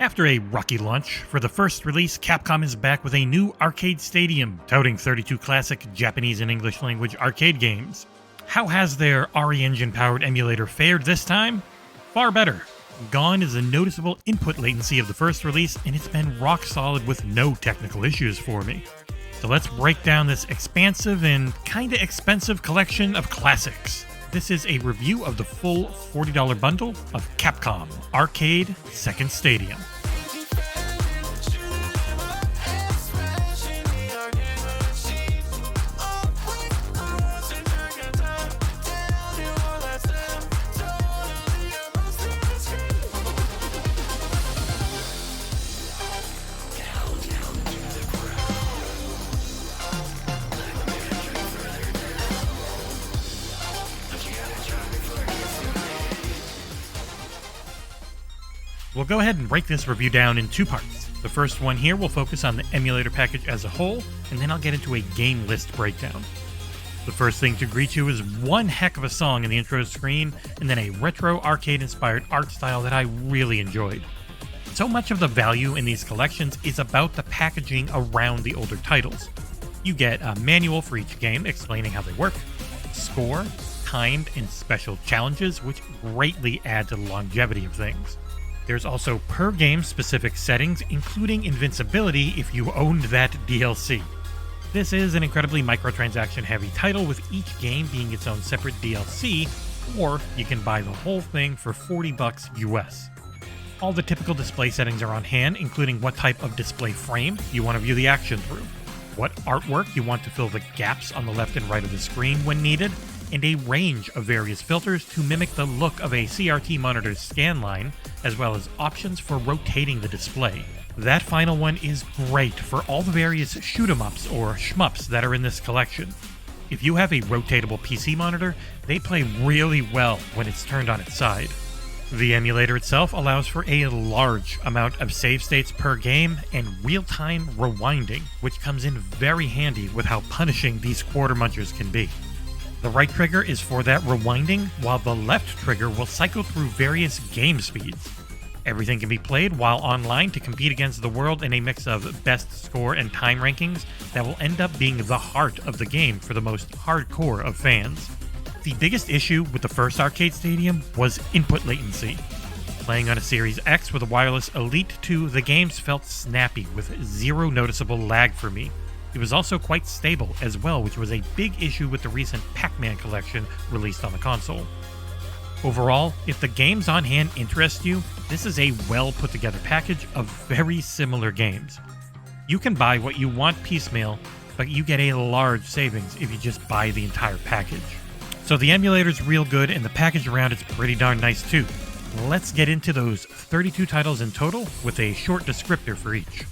After a rocky launch, for the first release, Capcom is back with a new arcade stadium, touting 32 classic Japanese and English language arcade games. How has their RE engine-powered emulator fared this time? Far better. Gone is a noticeable input latency of the first release, and it's been rock solid with no technical issues for me. So let's break down this expansive and kinda expensive collection of classics. This is a review of the full $40 bundle of Capcom Arcade Second Stadium. We'll go ahead and break this review down in two parts. The first one here will focus on the emulator package as a whole, and then I'll get into a game list breakdown. The first thing to greet you is one heck of a song in the intro screen, and then a retro arcade-inspired art style that I really enjoyed. So much of the value in these collections is about the packaging around the older titles. You get a manual for each game explaining how they work, score, timed, and special challenges, which greatly add to the longevity of things. There's also per-game specific settings, including invincibility if you owned that DLC. This is an incredibly microtransaction-heavy title, with each game being its own separate DLC, or you can buy the whole thing for $40 US. All the typical display settings are on hand, including what type of display frame you want to view the action through, what artwork you want to fill the gaps on the left and right of the screen when needed, and a range of various filters to mimic the look of a CRT monitor's scan line, as well as options for rotating the display. That final one is great for all the various shoot-em-ups or shmups that are in this collection. If you have a rotatable PC monitor, they play really well when it's turned on its side. The emulator itself allows for a large amount of save states per game and real-time rewinding, which comes in very handy with how punishing these quarter munchers can be. The right trigger is for that rewinding, while the left trigger will cycle through various game speeds. Everything can be played while online to compete against the world in a mix of best score and time rankings that will end up being the heart of the game for the most hardcore of fans. The biggest issue with the first arcade stadium was input latency. Playing on a Series X with a wireless Elite 2, the games felt snappy with zero noticeable lag for me. It was also quite stable as well, which was a big issue with the recent Pac-Man collection released on the console. Overall, if the games on hand interest you, this is a well put together package of very similar games. You can buy what you want piecemeal, but you get a large savings if you just buy the entire package. So the emulator's real good, and the package around it's pretty darn nice too. Let's get into those 32 titles in total with a short descriptor for each.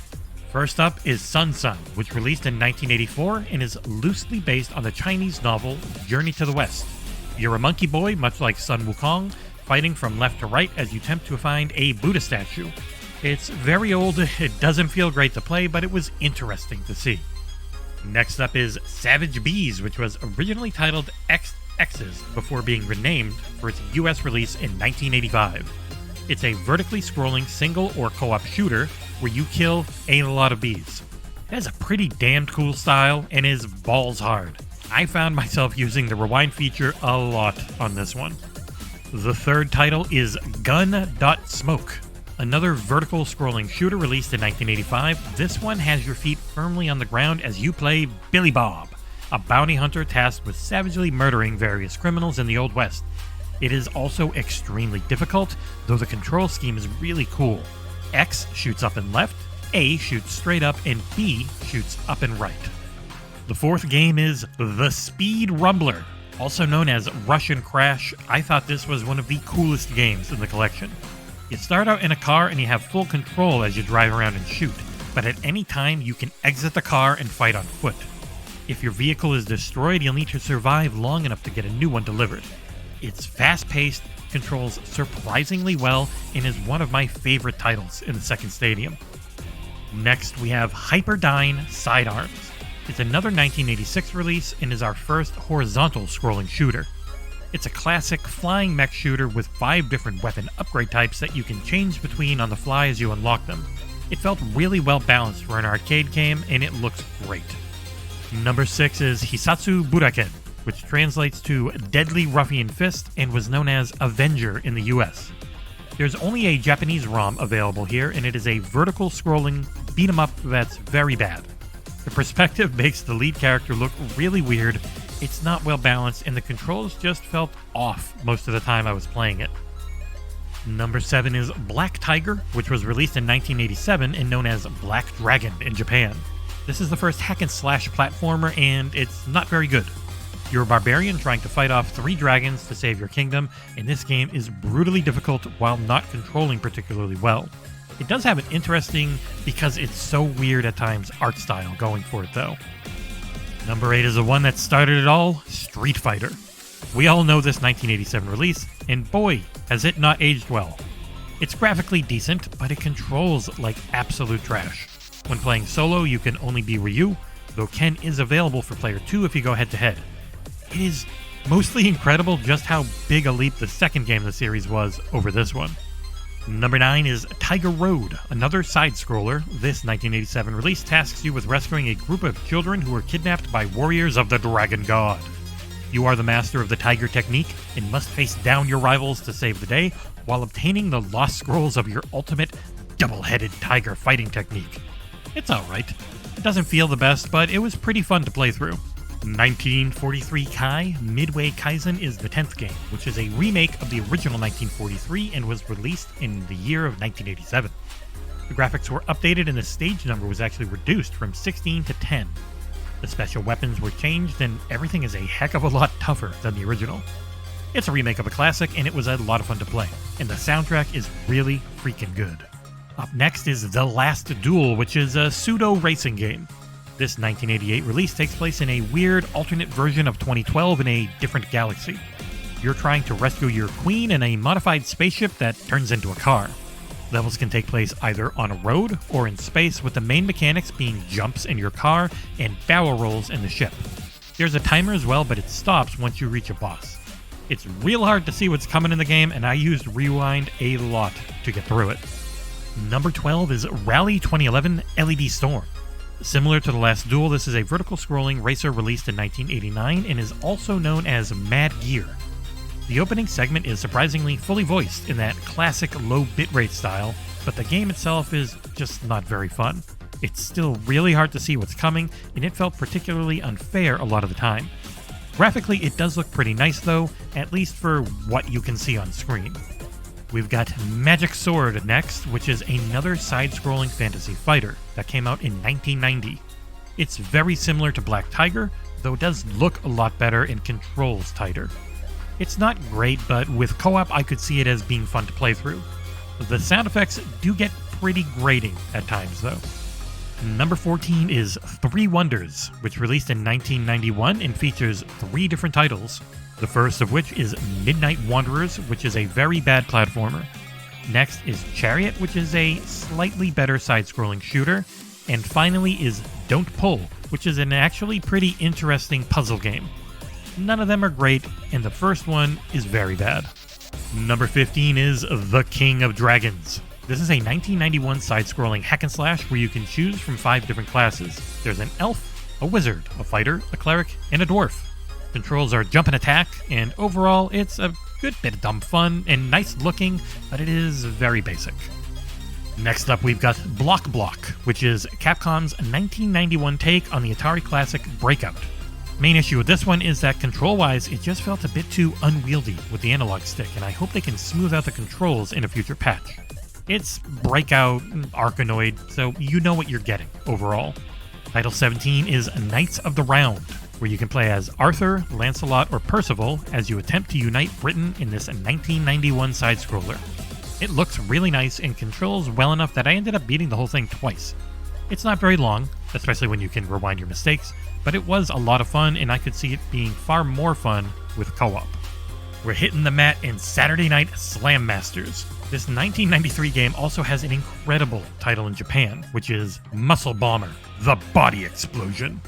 First up is Sun Sun, which released in 1984 and is loosely based on the Chinese novel Journey to the West. You're a monkey boy, much like Sun Wukong, fighting from left to right as you attempt to find a Buddha statue. It's very old, it doesn't feel great to play, but it was interesting to see. Next up is Savage Bees, which was originally titled X's before being renamed for its US release in 1985. It's a vertically scrolling single or co-op shooter where you kill a lot of bees. It has a pretty damned cool style and is balls hard. I found myself using the rewind feature a lot on this one. The third title is Gun.Smoke, another vertical scrolling shooter released in 1985. This one has your feet firmly on the ground as you play Billy Bob, a bounty hunter tasked with savagely murdering various criminals in the Old West. It is also extremely difficult, though the control scheme is really cool. X shoots up and left, A shoots straight up, and B shoots up and right. The fourth game is The Speed Rumbler, also known as Russian Crash. I thought this was one of the coolest games in the collection. You start out in a car and you have full control as you drive around and shoot, but at any time you can exit the car and fight on foot. If your vehicle is destroyed, you'll need to survive long enough to get a new one delivered. It's fast-paced, controls surprisingly well, and is one of my favorite titles in the second stadium. Next, we have Hyperdyne Sidearms. It's another 1986 release and is our first horizontal scrolling shooter. It's a classic flying mech shooter with 5 different weapon upgrade types that you can change between on the fly as you unlock them. It felt really well balanced for an arcade game, and it looks great. Number 6 is Hisatsu Buraken, which translates to Deadly Ruffian Fist and was known as Avenger in the US. There's only a Japanese ROM available here, and it is a vertical scrolling beat-em-up that's very bad. The perspective makes the lead character look really weird, it's not well balanced, and the controls just felt off most of the time I was playing it. Number 7 is Black Tiger, which was released in 1987 and known as Black Dragon in Japan. This is the first hack-and-slash platformer, and it's not very good. You're a barbarian trying to fight off 3 dragons to save your kingdom, and this game is brutally difficult while not controlling particularly well. It does have an interesting, because it's so weird at times, art style going for it though. Number 8 is the one that started it all, Street Fighter. We all know this 1987 release, and boy, has it not aged well. It's graphically decent, but it controls like absolute trash. When playing solo, you can only be Ryu, though Ken is available for player 2 if you go head-to-head. It is mostly incredible just how big a leap the second game of the series was over this one. Number 9 is Tiger Road, another side-scroller. This 1987 release tasks you with rescuing a group of children who were kidnapped by warriors of the Dragon God. You are the master of the Tiger technique and must face down your rivals to save the day while obtaining the lost scrolls of your ultimate double-headed tiger fighting technique. It's alright. It doesn't feel the best, but it was pretty fun to play through. 1943 Kai Midway Kaizen is the 10th game, which is a remake of the original 1943 and was released in the year of 1987. The graphics were updated and the stage number was actually reduced from 16 to 10. The special weapons were changed and everything is a heck of a lot tougher than the original. It's a remake of a classic and it was a lot of fun to play, and the soundtrack is really freaking good. Up next is The Last Duel, which is a pseudo-racing game. This 1988 release takes place in a weird alternate version of 2012 in a different galaxy. You're trying to rescue your queen in a modified spaceship that turns into a car. Levels can take place either on a road or in space, with the main mechanics being jumps in your car and barrel rolls in the ship. There's a timer as well, but it stops once you reach a boss. It's real hard to see what's coming in the game, and I used Rewind a lot to get through it. Number 12 is Rally 2011 LED Storm. Similar to The Last Duel, this is a vertical scrolling racer released in 1989 and is also known as Mad Gear. The opening segment is surprisingly fully voiced in that classic low bitrate style, but the game itself is just not very fun. It's still really hard to see what's coming, and it felt particularly unfair a lot of the time. Graphically, it does look pretty nice though, at least for what you can see on screen. We've got Magic Sword next, which is another side-scrolling fantasy fighter that came out in 1990. It's very similar to Black Tiger, though it does look a lot better and controls tighter. It's not great, but with co-op I could see it as being fun to play through. The sound effects do get pretty grating at times though. Number 14 is 3 Wonders, which released in 1991 and features 3 different titles. The first of which is Midnight Wanderers, which is a very bad platformer. Next is Chariot, which is a slightly better side-scrolling shooter. And finally is Don't Pull, which is an actually pretty interesting puzzle game. None of them are great, and the first one is very bad. Number 15 is The King of Dragons. This is a 1991 side-scrolling hack-and-slash where you can choose from 5 different classes. There's an elf, a wizard, a fighter, a cleric, and a dwarf. Controls are jump and attack, and overall it's a good bit of dumb fun and nice looking, but it is very basic. Next up we've got Block Block, which is Capcom's 1991 take on the Atari classic Breakout. Main issue with this one is that control-wise it just felt a bit too unwieldy with the analog stick, and I hope they can smooth out the controls in a future patch. It's Breakout Arkanoid, so you know what you're getting overall. Title 17 is Knights of the Round, where you can play as Arthur, Lancelot, or Percival as you attempt to unite Britain in this 1991 side-scroller. It looks really nice and controls well enough that I ended up beating the whole thing twice. It's not very long, especially when you can rewind your mistakes, but it was a lot of fun and I could see it being far more fun with co-op. We're hitting the mat in Saturday Night Slam Masters. This 1993 game also has an incredible title in Japan, which is Muscle Bomber: The Body Explosion.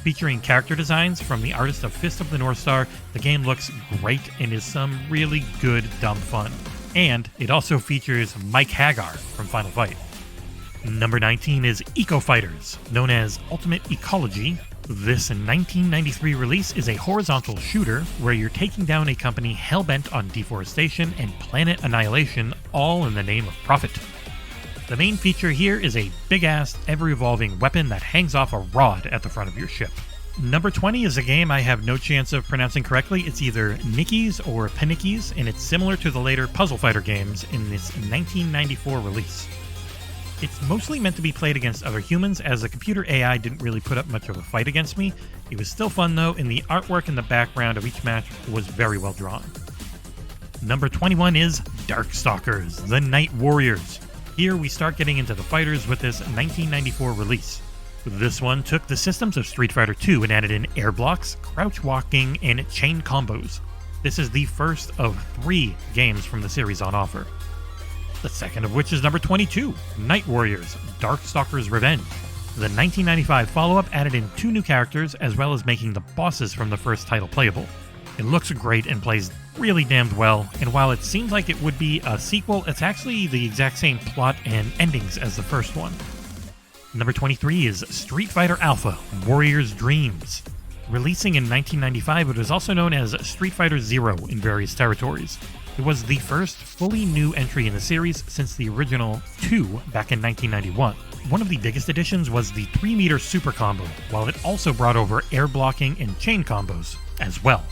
Featuring character designs from the artist of Fist of the North Star, the game looks great and is some really good dumb fun. And it also features Mike Hagar from Final Fight. Number 19 is Eco Fighters, known as Ultimate Ecology. This 1993 release is a horizontal shooter where you're taking down a company hell-bent on deforestation and planet annihilation, all in the name of profit. The main feature here is a big-ass, ever-evolving weapon that hangs off a rod at the front of your ship. Number 20 is a game I have no chance of pronouncing correctly. It's either Nickies or Panickies, and it's similar to the later Puzzle Fighter games in this 1994 release. It's mostly meant to be played against other humans, as the computer AI didn't really put up much of a fight against me. It was still fun though, and the artwork in the background of each match was very well drawn. Number 21 is Darkstalkers, the Night Warriors. Here we start getting into the fighters with this 1994 release. This one took the systems of Street Fighter II and added in air blocks, crouch walking, and chain combos. This is the first of 3 games from the series on offer. The second of which is number 22, Night Warriors, Darkstalkers Revenge. The 1995 follow-up added in 2 new characters, as well as making the bosses from the first title playable. It looks great and plays really damned well, and while it seems like it would be a sequel, it's actually the exact same plot and endings as the first one. Number 23 is Street Fighter Alpha, Warrior's Dreams. Releasing in 1995, it was also known as Street Fighter Zero in various territories. It was the first fully new entry in the series since the original 2 back in 1991. One of the biggest additions was the 3-meter super combo, while it also brought over air blocking and chain combos as well.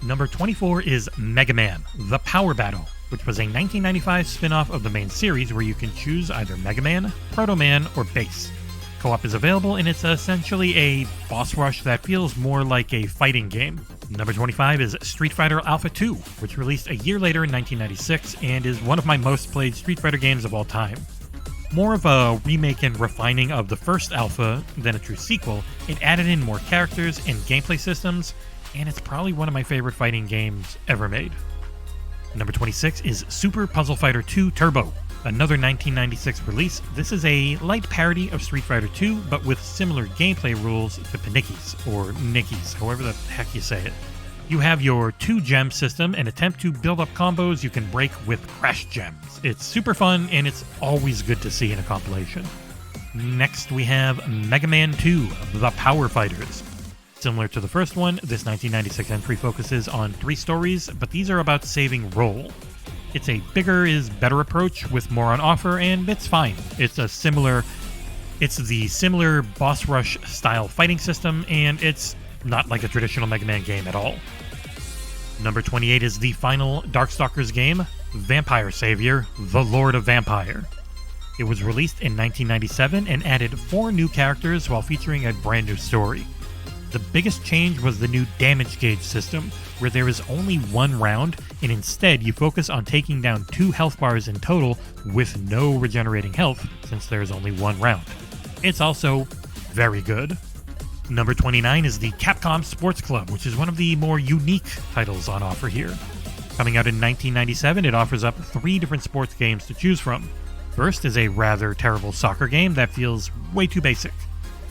Number 24 is Mega Man, The Power Battle, which was a 1995 spin-off of the main series where you can choose either Mega Man, Proto Man, or Bass. Co-op is available, and it's essentially a boss rush that feels more like a fighting game. Number 25 is Street Fighter Alpha 2, which released a year later in 1996 and is one of my most played Street Fighter games of all time. More of a remake and refining of the first Alpha than a true sequel, it added in more characters and gameplay systems, and it's probably one of my favorite fighting games ever made. Number 26 is Super Puzzle Fighter 2 Turbo, another 1996 release. This is a light parody of Street Fighter 2, but with similar gameplay rules to Panickies, or Nickies, however the heck you say it. You have your 2-gem system and attempt to build up combos you can break with crash gems. It's super fun, and it's always good to see in a compilation. Next we have Mega Man 2, The Power Fighters. Similar to the first one, this 1996 entry focuses on 3 stories, but these are about saving Roll. It's a bigger is better approach with more on offer, and it's fine. It's the similar boss rush style fighting system, and it's not like a traditional Mega Man game at all. Number 28 is the final Darkstalkers game, Vampire Savior, The Lord of Vampire. It was released in 1997 and added 4 new characters while featuring a brand new story. The biggest change was the new damage gauge system, where there is only 1 round, and instead you focus on taking down 2 health bars in total with no regenerating health, since there is only 1 round. It's also very good. Number 29 is the Capcom Sports Club, which is one of the more unique titles on offer here. Coming out in 1997, it offers up 3 different sports games to choose from. First is a rather terrible soccer game that feels way too basic.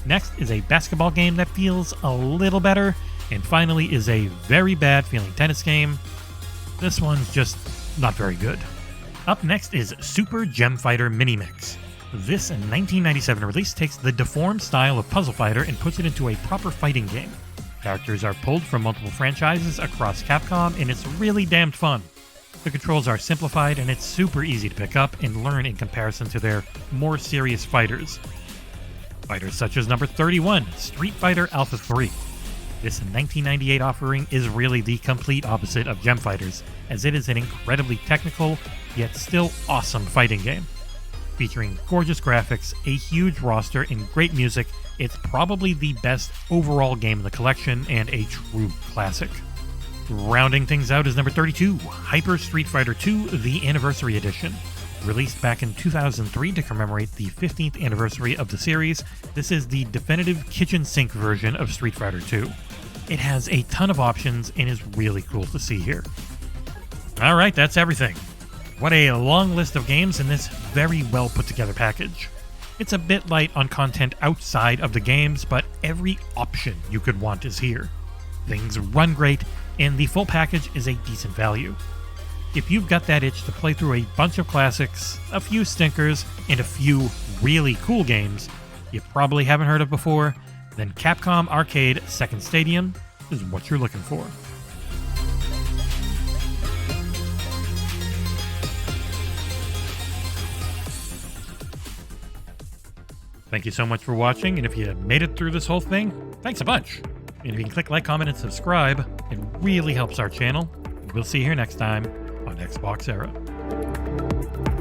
Next is a basketball game that feels a little better, and finally is a very bad feeling tennis game. This one's just not very good. Up next is Super Gem Fighter Mini Mix. This 1997 release takes the deformed style of Puzzle Fighter and puts it into a proper fighting game. Characters are pulled from multiple franchises across Capcom, and it's really damned fun. The controls are simplified, and it's super easy to pick up and learn in comparison to their more serious fighters. Fighters such as number 31, Street Fighter Alpha 3. This 1998 offering is really the complete opposite of Gem Fighters, as it is an incredibly technical, yet still awesome fighting game. Featuring gorgeous graphics, a huge roster, and great music, it's probably the best overall game in the collection and a true classic. Rounding things out is number 32, Hyper Street Fighter 2 The Anniversary Edition. Released back in 2003 to commemorate the 15th anniversary of the series, this is the definitive kitchen sink version of Street Fighter 2. It has a ton of options and is really cool to see here. Alright, that's everything. What a long list of games in this very well put together package. It's a bit light on content outside of the games, but every option you could want is here. Things run great, and the full package is a decent value. If you've got that itch to play through a bunch of classics, a few stinkers, and a few really cool games you probably haven't heard of before, then Capcom Arcade Second Stadium is what you're looking for. Thank you so much for watching, and if you made it through this whole thing, thanks a bunch. And if you can click like, comment, and subscribe, it really helps our channel. We'll see you here next time on XboxEra.